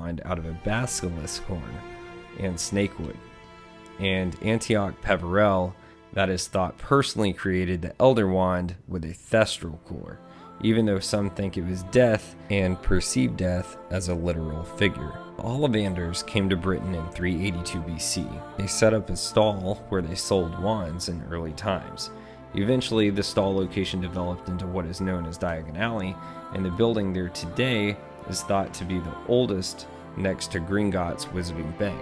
wand out of a basilisk horn and snakewood. And Antioch Peverell, that is thought personally created the Elder Wand with a thestral core, even though some think it was death and perceive death as a literal figure. The Ollivanders came to Britain in 382 BC. They set up a stall where they sold wands in early times. Eventually, the stall location developed into what is known as Diagon Alley, and the building there today is thought to be the oldest next to Gringotts Wizarding Bank.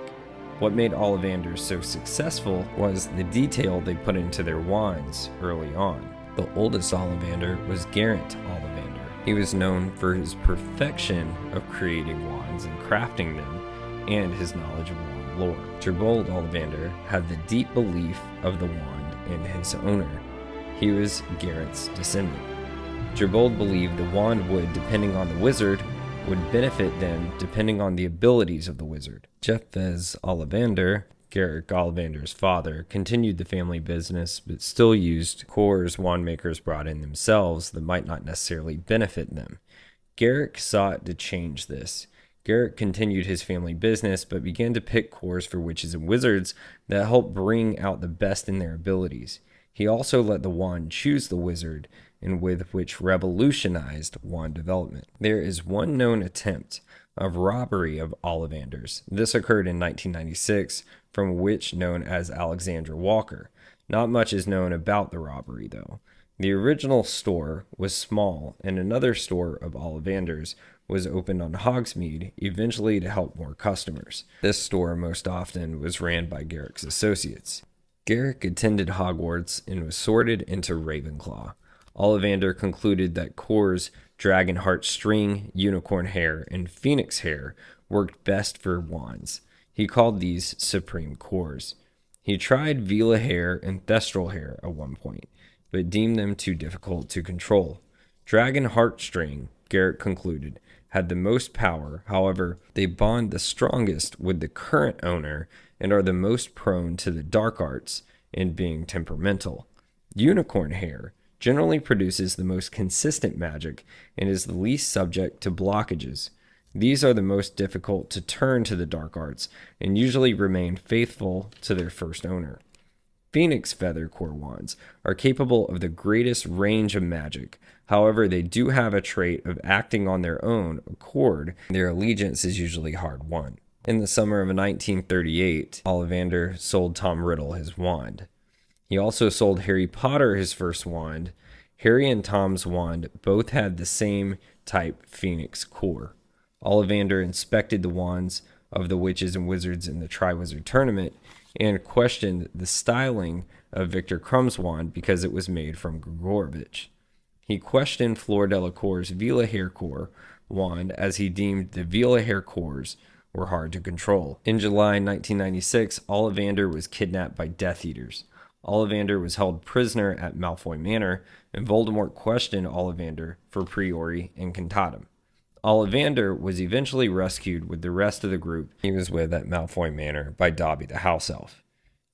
What made Ollivanders so successful was the detail they put into their wands early on. The oldest Ollivander was Geraint Ollivander. He was known for his perfection of creating wands and crafting them, and his knowledge of wand lore. Gerbold Ollivander had the deep belief of the wand in his owner. He was Geraint's descendant. Gerbold believed the wand would, depending on the wizard, would benefit them depending on the abilities of the wizard. Jephthys Ollivander, Garrick Ollivander's father, continued the family business but still used cores wand makers brought in themselves that might not necessarily benefit them. Garrick sought to change this. Garrick continued his family business but began to pick cores for witches and wizards that helped bring out the best in their abilities. He also let the wand choose the wizard, and with which revolutionized wand development. There is one known attempt of robbery of Ollivanders. This occurred in 1996 from a witch known as Alexandra Walker. Not much is known about the robbery, though. The original store was small, and another store of Ollivanders was opened on Hogsmeade, eventually to help more customers. This store most often was ran by Garrick's associates. Garrick attended Hogwarts and was sorted into Ravenclaw. Ollivander concluded that cores Dragonheart String, Unicorn Hair, and Phoenix Hair worked best for wands. He called these Supreme Cores. He tried Vela Hair and Thestral Hair at one point, but deemed them too difficult to control. Dragonheart String, Garrick concluded, had the most power. However, they bond the strongest with the current owner and are the most prone to the dark arts and being temperamental. Unicorn Hair generally produces the most consistent magic and is the least subject to blockages. These are the most difficult to turn to the dark arts and usually remain faithful to their first owner. Phoenix Feather Core wands are capable of the greatest range of magic. However, they do have a trait of acting on their own accord. Their allegiance is usually hard won. In the summer of 1938, Ollivander sold Tom Riddle his wand. He also sold Harry Potter his first wand. Harry and Tom's wand both had the same type Phoenix core. Ollivander inspected the wands of the witches and wizards in the Triwizard Tournament and questioned the styling of Victor Crumb's wand because it was made from Grigorovich. He questioned Fleur Delacour's Vela Hair core wand as he deemed the Vela Hair cores were hard to control. In July 1996, Ollivander was kidnapped by Death Eaters. Ollivander was held prisoner at Malfoy Manor, and Voldemort questioned Ollivander for Priori Incantatem. Ollivander was eventually rescued with the rest of the group he was with at Malfoy Manor by Dobby the House Elf.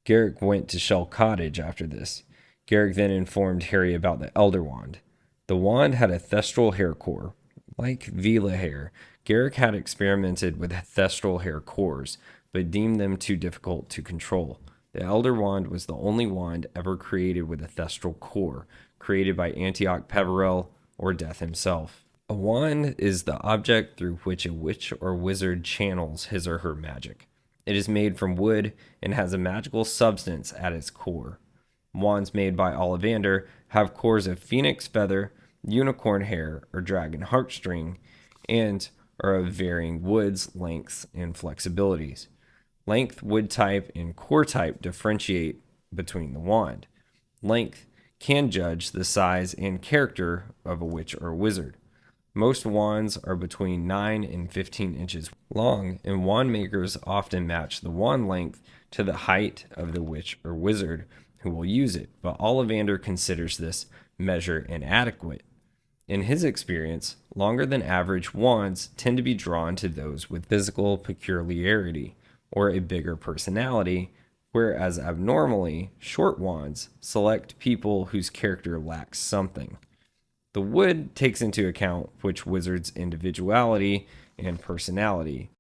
Garrick went to Shell Cottage after this. Garrick then informed Harry about the Elder Wand. The wand had a thestral hair core. Like Vela Hair, Garrick had experimented with thestral hair cores, but deemed them too difficult to control. The Elder Wand was the only wand ever created with a thestral core, created by Antioch Peverell or Death himself. A wand is the object through which a witch or wizard channels his or her magic. It is made from wood and has a magical substance at its core. Wands made by Ollivander have cores of Phoenix Feather, Unicorn Hair, or Dragon Heartstring, and are of varying woods, lengths, and flexibilities. Length, wood type, and core type differentiate between the wand. Length can judge the size and character of a witch or wizard. Most wands are between 9 and 15 inches long, and wand makers often match the wand length to the height of the witch or wizard who will use it, but Ollivander considers this measure inadequate. In his experience, longer than average wands tend to be drawn to those with physical peculiarity or a bigger personality, whereas abnormally short wands select people whose character lacks something. The wood takes into account which wizard's individuality and personality,